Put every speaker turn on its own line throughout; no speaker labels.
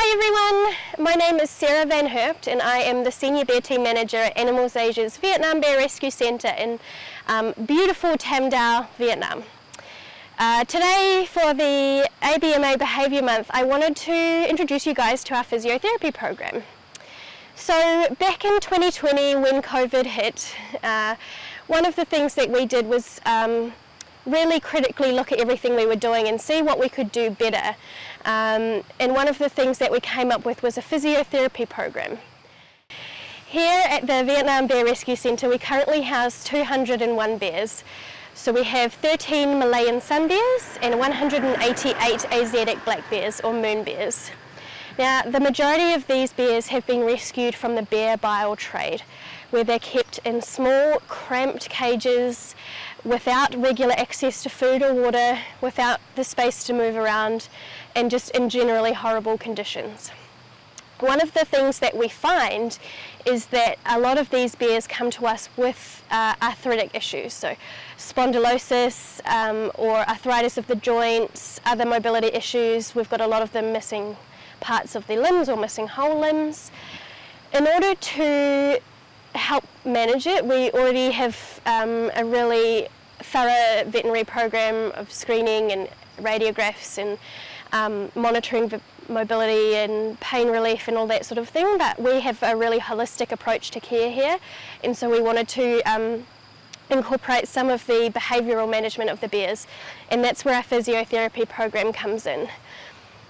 Hi everyone, my name is Sarah van Herpt and I am the Senior Bear Team Manager at Animals Asia's Vietnam Bear Rescue Centre in beautiful Tam Dao, Vietnam. Today for the ABMA Behaviour Month, I wanted to introduce you guys to our physiotherapy program. So back in 2020 when COVID hit, one of the things that we did was really critically look at everything we were doing and see what we could do better. And one of the things that we came up with was a physiotherapy program. Here at the Vietnam Bear Rescue Centre we currently house 201 bears. So we have 13 Malayan sun bears and 188 Asiatic black bears or moon bears. Now the majority of these bears have been rescued from the bear bile trade, where they're kept in small cramped cages without regular access to food or water, without the space to move around, and just in generally horrible conditions. One of the things that we find is that a lot of these bears come to us with arthritic issues, so spondylosis or arthritis of the joints, other mobility issues. We've got a lot of them missing parts of their limbs or missing whole limbs. In order to help manage it, we already have a really thorough veterinary program of screening and radiographs and monitoring mobility and pain relief and all that sort of thing, but we have a really holistic approach to care here, and so we wanted to incorporate some of the behavioural management of the bears, and that's where our physiotherapy program comes in.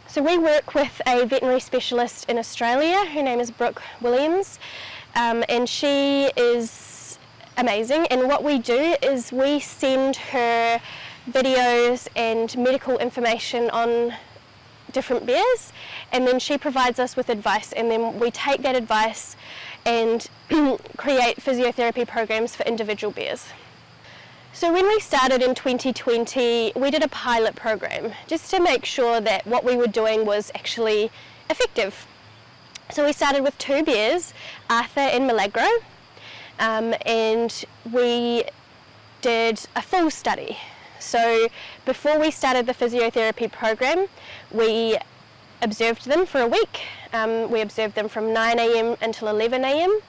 So we work with a veterinary specialist in Australia. Her name is Brooke Williams, and she is amazing, and what we do is we send her videos and medical information on different bears, and then she provides us with advice, and then we take that advice and create physiotherapy programs for individual bears. So when we started in 2020, we did a pilot program just to make sure that what we were doing was actually effective. So we started with 2 bears, Arthur and Milagro, and we did a full study. So before we started the physiotherapy program, we observed them for a week. We observed them from 9 a.m. until 11 a.m.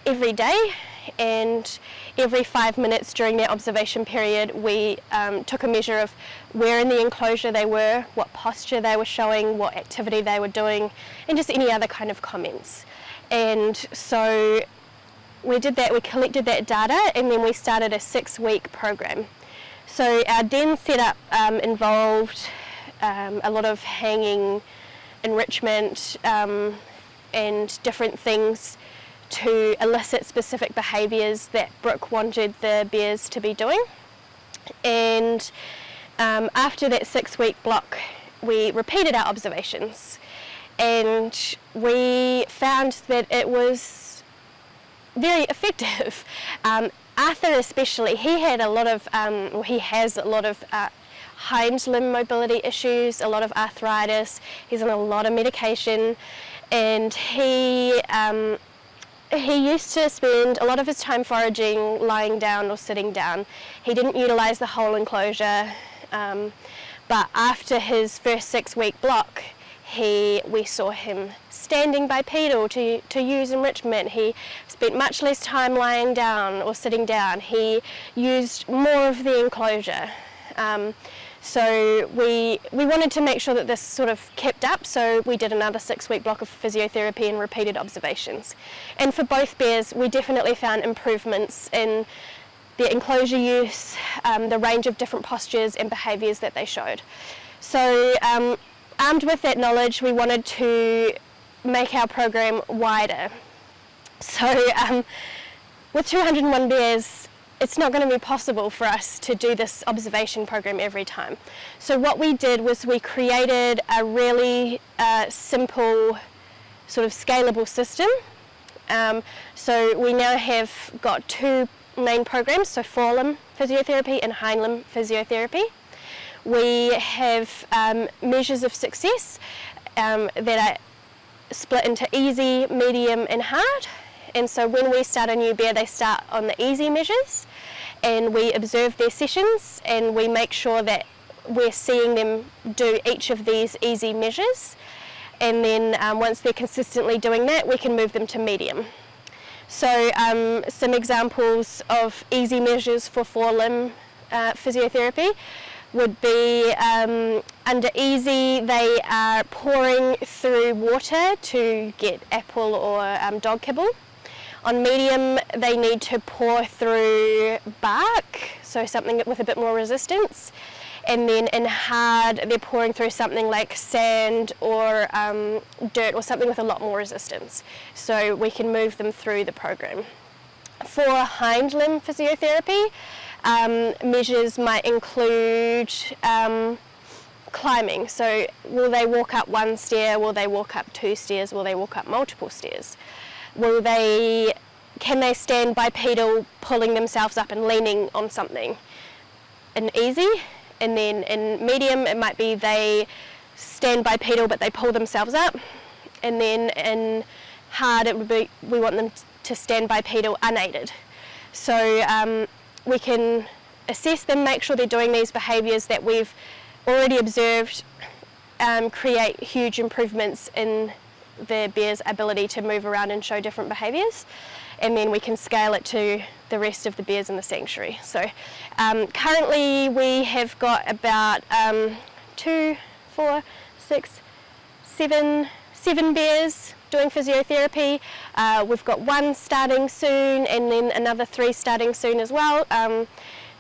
every day, and every 5 minutes during that observation period we took a measure of where in the enclosure they were, what posture they were showing, what activity they were doing, and just any other kind of comments. And so we did that, we collected that data, and then we started a 6-week program. So our den setup involved a lot of hanging, enrichment, and different things to elicit specific behaviours that Brooke wanted the bears to be doing. And after that 6-week block, we repeated our observations, and we found that it was very effective. Arthur especially, he had a lot of, he has a lot of hind limb mobility issues, a lot of arthritis, he's on a lot of medication, and he used to spend a lot of his time foraging, lying down or sitting down. He didn't utilise the whole enclosure, but after his first 6-week block, we saw him standing bipedal to use enrichment. He spent much less time lying down or sitting down. He used more of the enclosure. So we wanted to make sure that this sort of kept up, so we did another 6-week block of physiotherapy and repeated observations. And for both bears, we definitely found improvements in their enclosure use, the range of different postures and behaviours that they showed. So armed with that knowledge, we wanted to make our program wider. So with 201 bears, it's not going to be possible for us to do this observation program every time. So what we did was we created a really simple sort of scalable system. So we now have got 2 main programs, so forelimb physiotherapy and hind limb physiotherapy. We have measures of success that are split into easy, medium and hard. And so when we start a new bear, they start on the easy measures, and we observe their sessions, and we make sure that we're seeing them do each of these easy measures. and then once they're consistently doing that, we can move them to medium. So some examples of easy measures for forelimb physiotherapy would be under easy, they are pouring through water to get apple or dog kibble. On medium, they need to pour through bark, so something with a bit more resistance. And then in hard, they're pouring through something like sand or dirt or something with a lot more resistance. So we can move them through the program. For hind limb physiotherapy, measures might include climbing. So will they walk up one stair? Will they walk up 2 stairs? Will they walk up multiple stairs? Can they stand bipedal, pulling themselves up and leaning on something? In easy. And then in medium, it might be they stand bipedal, but they pull themselves up. And then in hard, it would be we want them to stand bipedal unaided. So we can assess them, make sure they're doing these behaviours that we've already observed, create huge improvements in the bear's ability to move around and show different behaviours. And then we can scale it to the rest of the bears in the sanctuary. So currently we have got about 2, 4, 6, 7 bears doing physiotherapy. We've got 1 starting soon and then another 3 starting soon as well.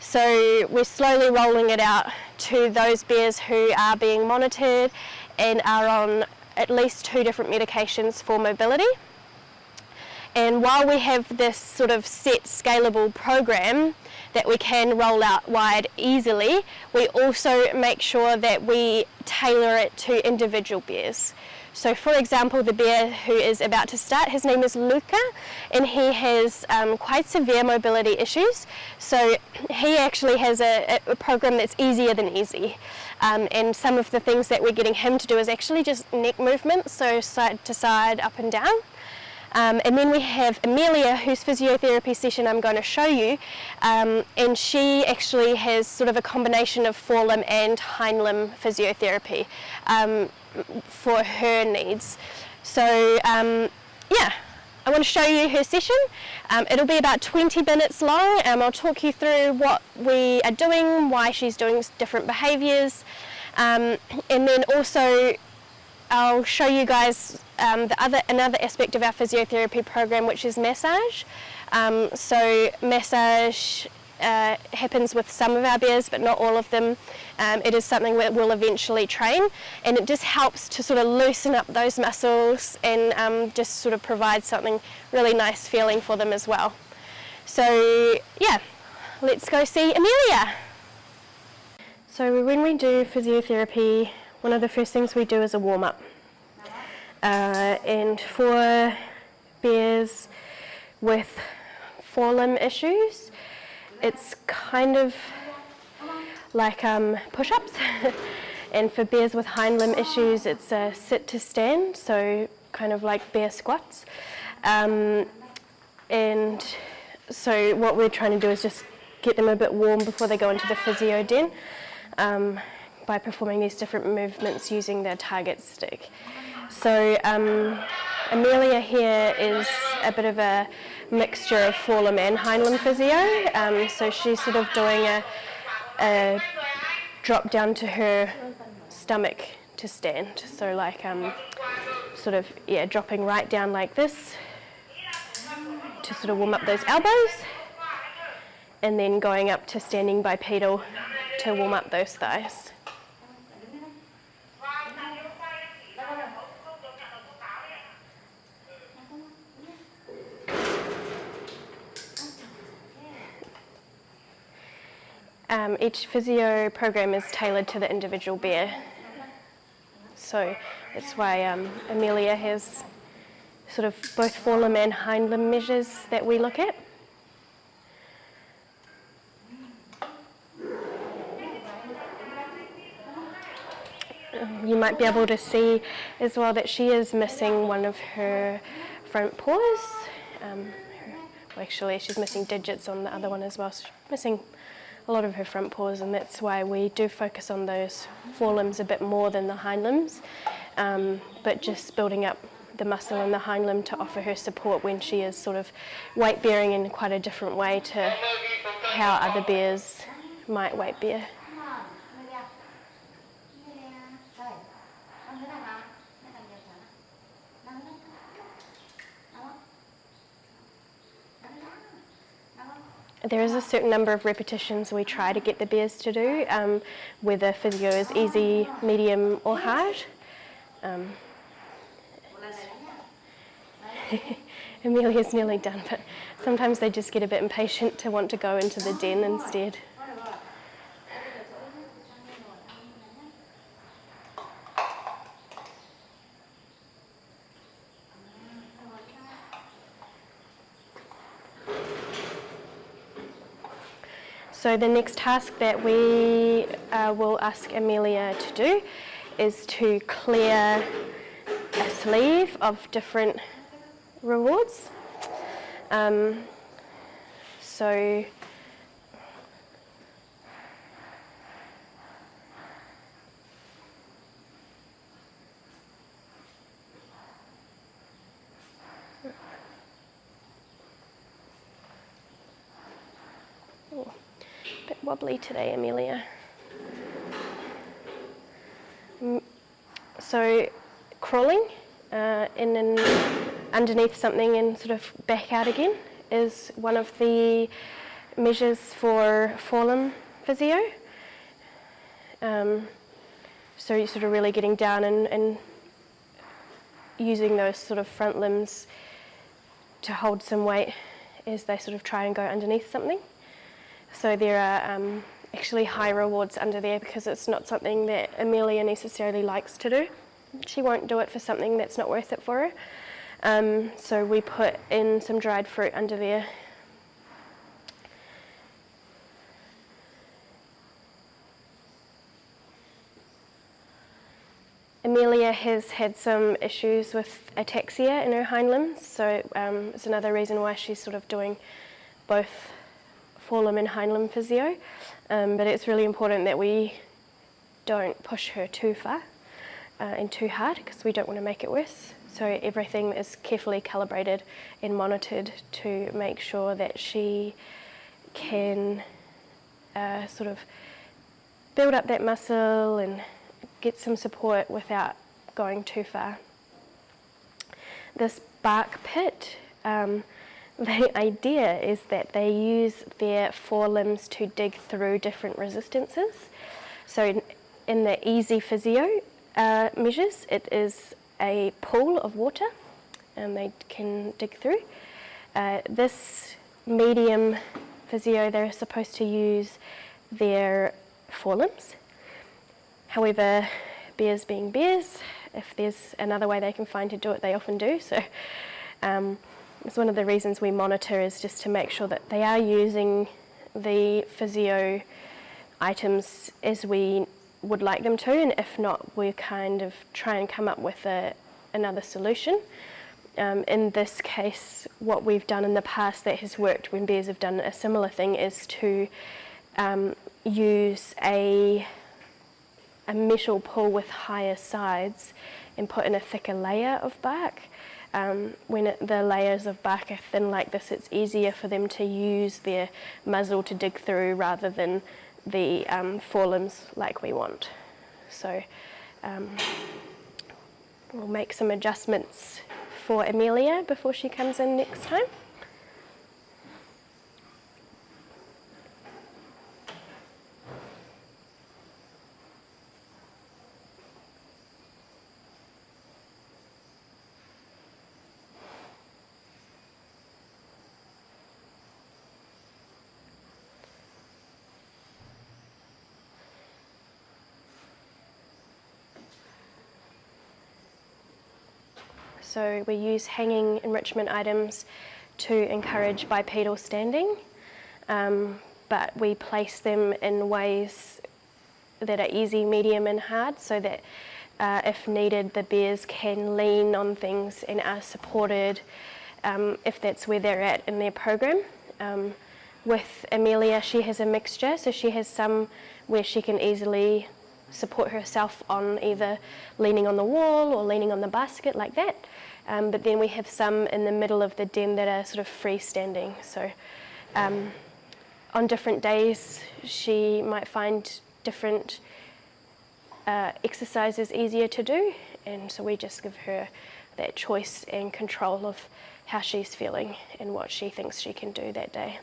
So we're slowly rolling it out to those bears who are being monitored and are on at least 2 different medications for mobility. And while we have this sort of set scalable program that we can roll out wide easily, we also make sure that we tailor it to individual bears. So for example, the bear who is about to start, his name is Luca, and he has quite severe mobility issues. So he actually has a program that's easier than easy. And some of the things that we're getting him to do is actually just neck movements, so side to side, up and down. And then we have Amelia, whose physiotherapy session I'm going to show you, and she actually has sort of a combination of forelimb and hind limb physiotherapy for her needs. So yeah, I want to show you her session. It'll be about 20 minutes long. I'll talk you through what we are doing, why she's doing different behaviours, and then also I'll show you guys another aspect of our physiotherapy program, which is massage. So massage happens with some of our bears, but not all of them. It is something that we'll eventually train, and it just helps to sort of loosen up those muscles and just sort of provide something really nice feeling for them as well. So yeah, let's go see Amelia. So when we do physiotherapy, one of the first things we do is a warm-up. And for bears with forelimb issues, it's kind of like push-ups. And for bears with hind limb issues, it's a sit to stand, so kind of like bear squats. And so what we're trying to do is just get them a bit warm before they go into the physio den, by performing these different movements using their target stick. So Amelia here is a bit of a mixture of forelimb and hind limb physio. So she's sort of doing a drop down to her stomach to stand. So like sort of, yeah, dropping right down like this to sort of warm up those elbows, and then going up to standing bipedal to warm up those thighs. Each physio program is tailored to the individual bear. So that's why Amelia has sort of both forelimb and hind limb measures that we look at. You might be able to see as well that she is missing one of her front paws. Well, actually, she's missing digits on the other one as well. So she's missing a lot of her front paws, and that's why we do focus on those forelimbs a bit more than the hind limbs, but just building up the muscle in the hind limb to offer her support when she is sort of weight bearing in quite a different way to how other bears might weight bear. There is a certain number of repetitions we try to get the bears to do, whether physio is easy, medium or hard. Amelia's nearly done, but sometimes they just get a bit impatient to want to go into the den instead. So the next task that we will ask Amelia to do is to clear a sleeve of different rewards. So bit wobbly today, Amelia. So crawling in and underneath something and sort of back out again is one of the measures for forelimb physio. So you're sort of really getting down and using those sort of front limbs to hold some weight as they sort of try and go underneath something. So there are actually high rewards under there because it's not something that Amelia necessarily likes to do. She won't do it for something that's not worth it for her. So we put in some dried fruit under there. Amelia has had some issues with ataxia in her hind limbs, so it's another reason why she's sort of doing both forelimb and hind limb physio, but it's really important that we don't push her too far and too hard because we don't want to make it worse. So everything is carefully calibrated and monitored to make sure that she can sort of build up that muscle and get some support without going too far. This bark pit, the idea is that they use their forelimbs to dig through different resistances. So in the easy physio measures, it is a pool of water and they can dig through. This medium physio, they're supposed to use their forelimbs. However, bears being bears, if there's another way they can find to do it, they often do. So it's one of the reasons we monitor is just to make sure that they are using the physio items as we would like them to, and if not, we kind of try and come up with another solution. In this case, what we've done in the past that has worked when bears have done a similar thing is to use a metal pool with higher sides and put in a thicker layer of bark. When the layers of bark are thin like this, it's easier for them to use their muzzle to dig through rather than the forelimbs like we want. So we'll make some adjustments for Amelia before she comes in next time. So we use hanging enrichment items to encourage bipedal standing, but we place them in ways that are easy, medium and hard so that if needed the bears can lean on things and are supported if that's where they're at in their program. With Amelia, she has a mixture, so she has some where she can easily support herself on either leaning on the wall or leaning on the basket like that. But then we have some in the middle of the den that are sort of freestanding. So on different days, she might find different exercises easier to do, and so we just give her that choice and control of how she's feeling and what she thinks she can do that day.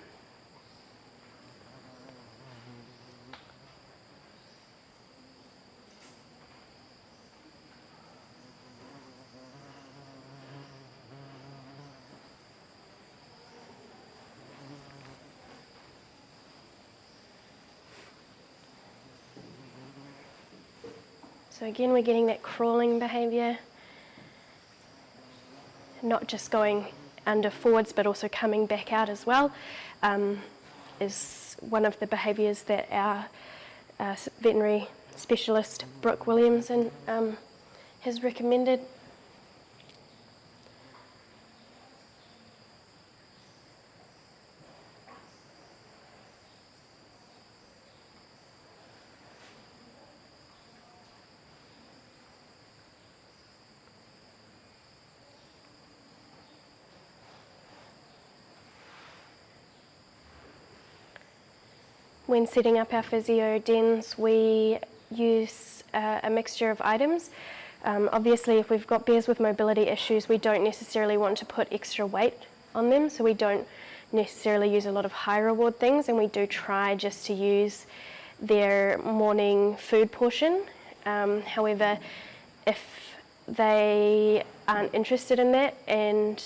So again, we're getting that crawling behaviour, not just going under forwards, but also coming back out as well, is one of the behaviours that our veterinary specialist, Brooke Williamson, has recommended. When setting up our physio dens, we use a mixture of items. Obviously, if we've got bears with mobility issues, we don't necessarily want to put extra weight on them, so we don't necessarily use a lot of high reward things, and we do try just to use their morning food portion. However, if they aren't interested in that and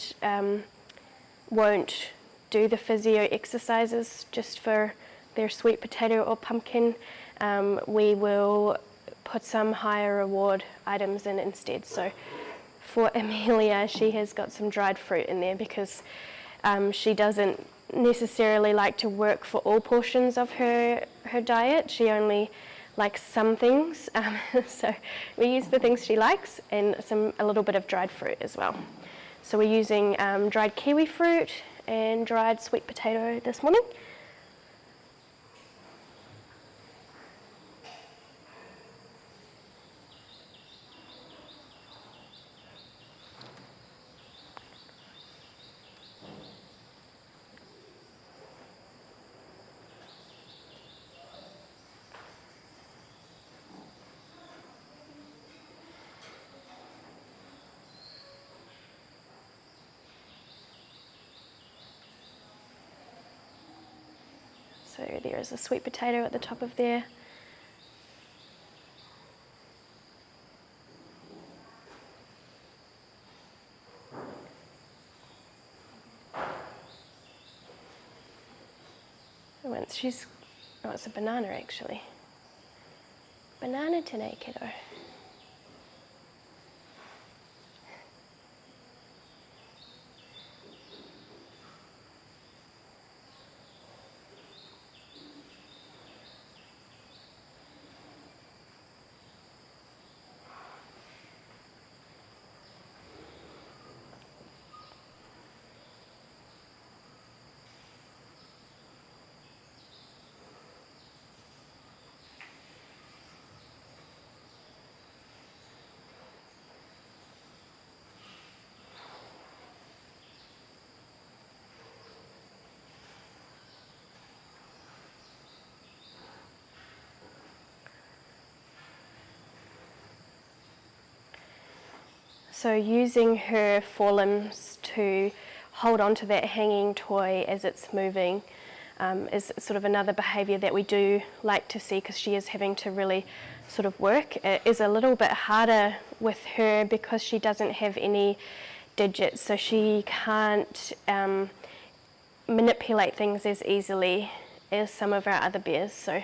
won't do the physio exercises just for their sweet potato or pumpkin, we will put some higher reward items in instead. So for Amelia, she has got some dried fruit in there because she doesn't necessarily like to work for all portions of her diet. She only likes some things, so we use the things she likes and a little bit of dried fruit as well. So we're using dried kiwi fruit and dried sweet potato this morning. So there is a sweet potato at the top of there. Once she's, oh, it's a banana actually. Banana today, kiddo. So using her forelimbs to hold on to that hanging toy as it's moving is sort of another behaviour that we do like to see, because she is having to really sort of work. It is a little bit harder with her because she doesn't have any digits, so she can't manipulate things as easily as some of our other bears. So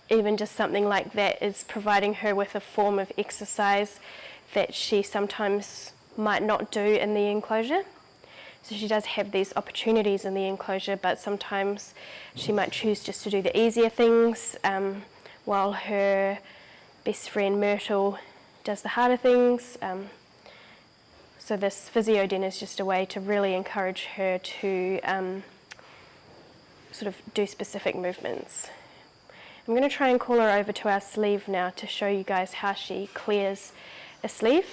even just something like that is providing her with a form of exercise that she sometimes might not do in the enclosure. So she does have these opportunities in the enclosure, but sometimes she might choose just to do the easier things, while her best friend Myrtle does the harder things. So this physio den is just a way to really encourage her to sort of do specific movements. I'm going to try and call her over to our sleeve now to show you guys how she clears a sleeve.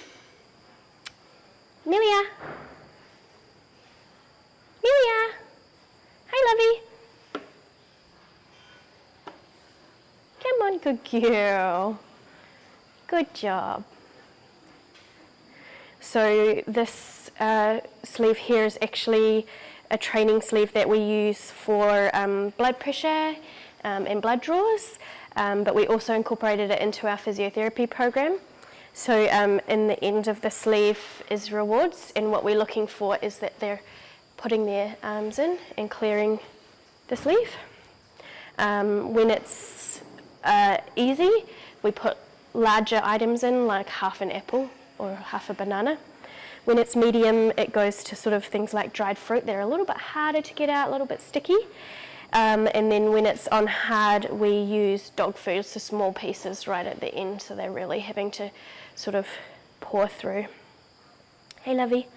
Amelia! Amelia! Hi, lovey! Come on, good girl. Good job. So this sleeve here is actually a training sleeve that we use for blood pressure and blood draws, but we also incorporated it into our physiotherapy program. So in the end of the sleeve is rewards, and what we're looking for is that they're putting their arms in and clearing the sleeve. When it's easy, we put larger items in, like half an apple or half a banana. When it's medium, it goes to sort of things like dried fruit. They're a little bit harder to get out, a little bit sticky. And then when it's on hard, we use dog food, so small pieces right at the end, so they're really having to sort of pour through. Hey, lovey.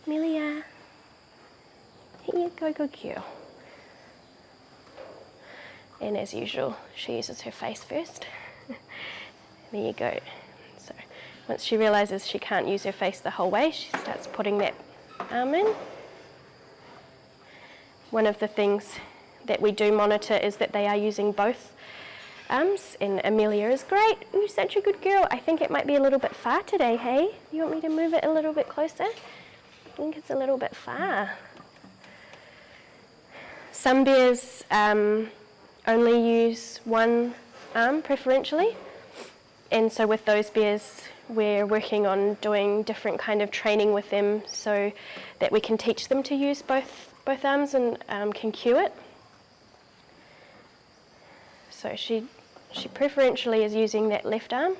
Amelia. Here you go, good girl. And as usual, she uses her face first. There you go. So once she realises she can't use her face the whole way, she starts putting that arm in. One of the things that we do monitor is that they are using both arms, and Amelia is great. You're such a good girl. I think it might be a little bit far today, hey? You want me to move it a little bit closer? I think it's a little bit far. Some bears only use one arm preferentially, and so with those bears we're working on doing different kind of training with them so that we can teach them to use both arms and can cue it. So she preferentially is using that left arm.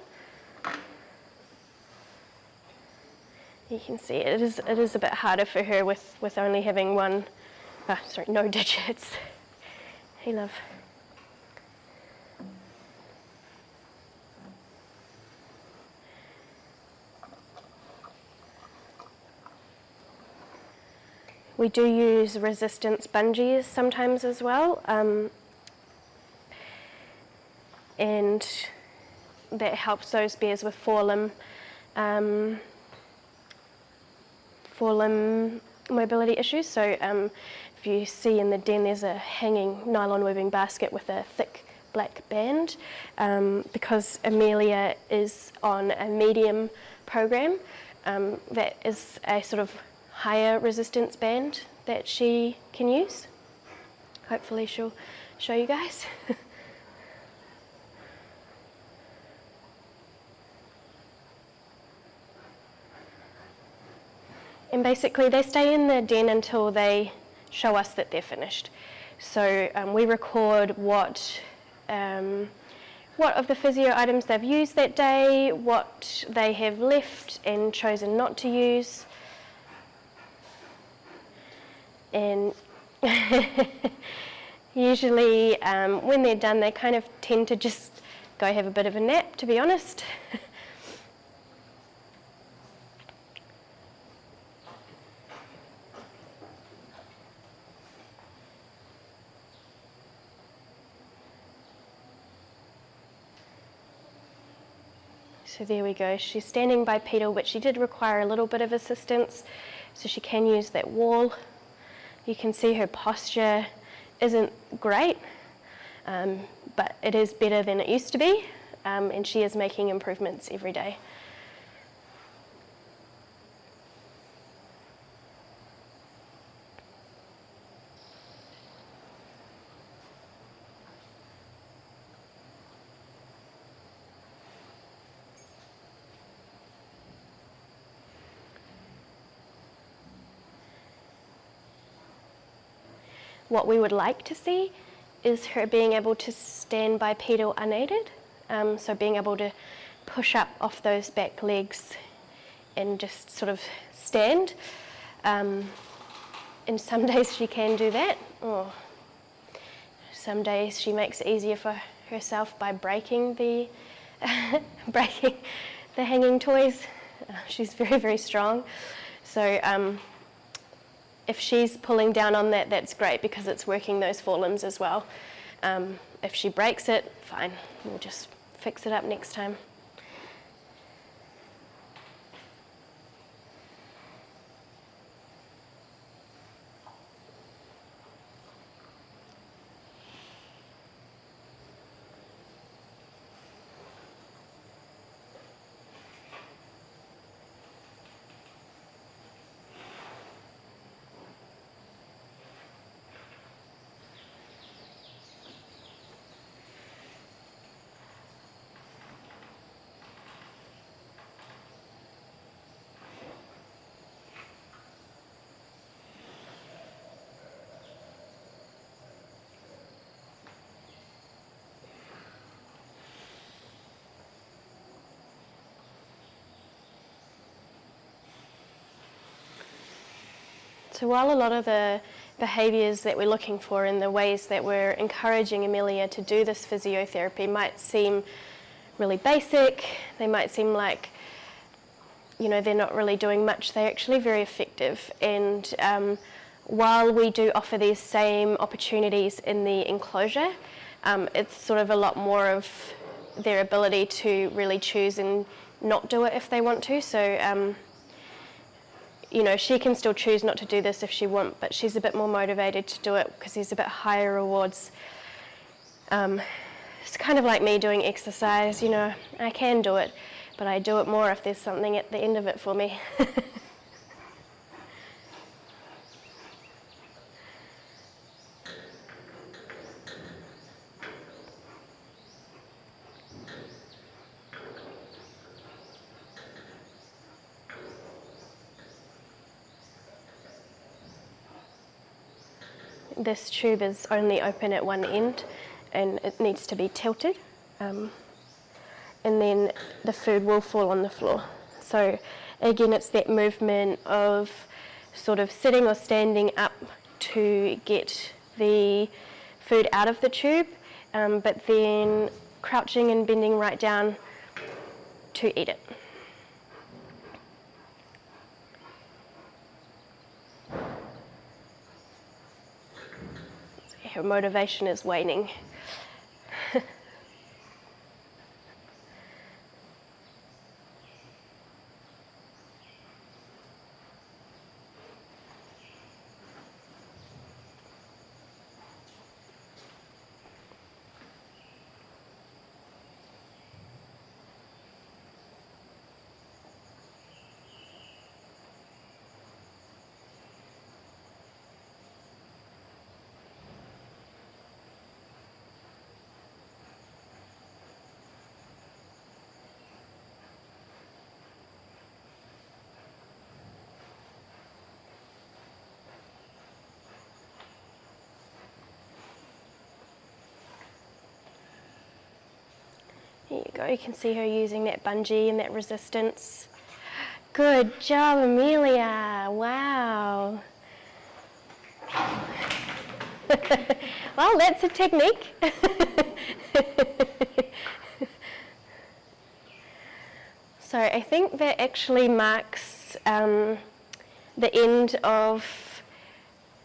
You can see it is a bit harder for her with only having no digits. Hey, love. We do use resistance bungees sometimes as well, and that helps those bears with forelimb mobility issues. So if you see in the den, there's a hanging nylon weaving basket with a thick black band. Because Amelia is on a medium program, that is a sort of higher resistance band that she can use. Hopefully she'll show you guys. And basically they stay in the den until they show us that they're finished. So we record what of the physio items they've used that day, what they have left and chosen not to use. And usually when they're done, they kind of tend to just go have a bit of a nap, to be honest. So there we go. She's standing bipedal, but she did require a little bit of assistance, so she can use that wall. You can see her posture isn't great, but it is better than it used to be, and she is making improvements every day. What we would like to see is her being able to stand bipedal unaided, so being able to push up off those back legs and just sort of stand. And some days she can do that, or some days she makes it easier for herself by breaking the hanging toys. She's very, very strong. So if she's pulling down on that, that's great because it's working those forelimbs as well. If she breaks it, fine, we'll just fix it up next time. So while a lot of the behaviours that we're looking for and the ways that we're encouraging Amelia to do this physiotherapy might seem really basic, they might seem like, you know, they're not really doing much, they're actually very effective. And while we do offer these same opportunities in the enclosure, it's sort of a lot more of their ability to really choose and not do it if they want to. So you know, she can still choose not to do this if she wants, but she's a bit more motivated to do it because there's a bit higher rewards. It's kind of like me doing exercise, you know, I can do it, but I do it more if there's something at the end of it for me. This tube is only open at one end and it needs to be tilted, and then the food will fall on the floor. So again, it's that movement of sort of sitting or standing up to get the food out of the tube, but then crouching and bending right down to eat it. Her motivation is waning. There you go, you can see her using that bungee and that resistance. Good job, Amelia, wow. Well, that's a technique. So I think that actually marks the end of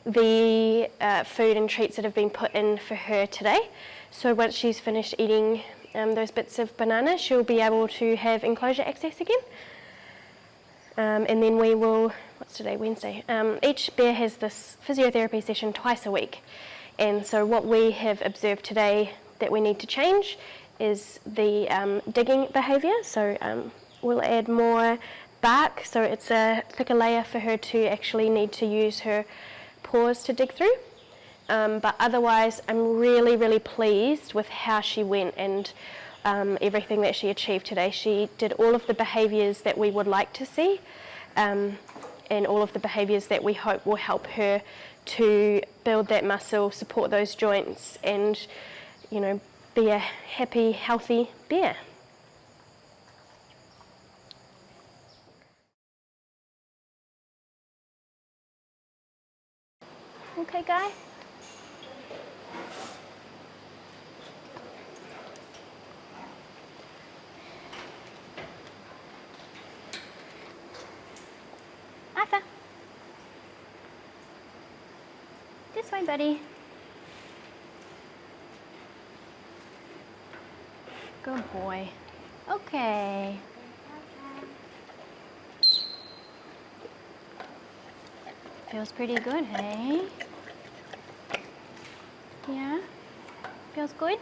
the food and treats that have been put in for her today. So once she's finished eating those bits of banana, she'll be able to have enclosure access again. And then we will, what's today, Wednesday? Each bear has this physiotherapy session twice a week. And so what we have observed today that we need to change is the digging behaviour. So we'll add more bark, so it's a thicker layer for her to actually need to use her paws to dig through. But otherwise, I'm really, really pleased with how she went and everything that she achieved today. She did all of the behaviours that we would like to see, and all of the behaviours that we hope will help her to build that muscle, support those joints, and, you know, be a happy, healthy bear. Okay, Guy? Arthur.
Hi, buddy. Good boy. Okay. Feels pretty good, hey? Yeah? Feels good?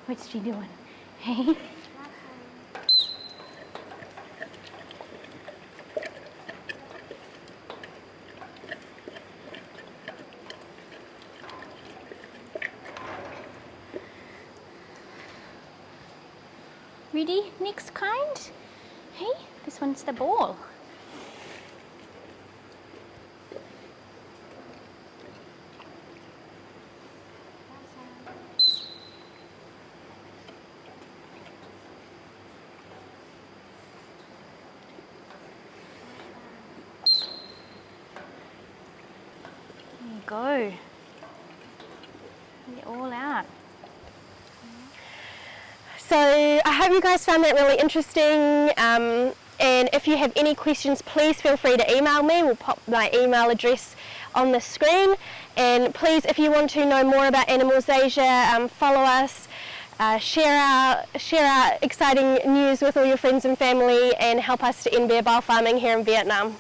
What's she doing? Hey? Ready? Next kind? Hey, this one's the ball. Go. Get it all out.
So I hope you guys found that really interesting, and if you have any questions, please feel free to email me. We'll pop my email address on the screen, and please, if you want to know more about Animals Asia, follow us, share our exciting news with all your friends and family, and help us to end bear bile farming here in Vietnam.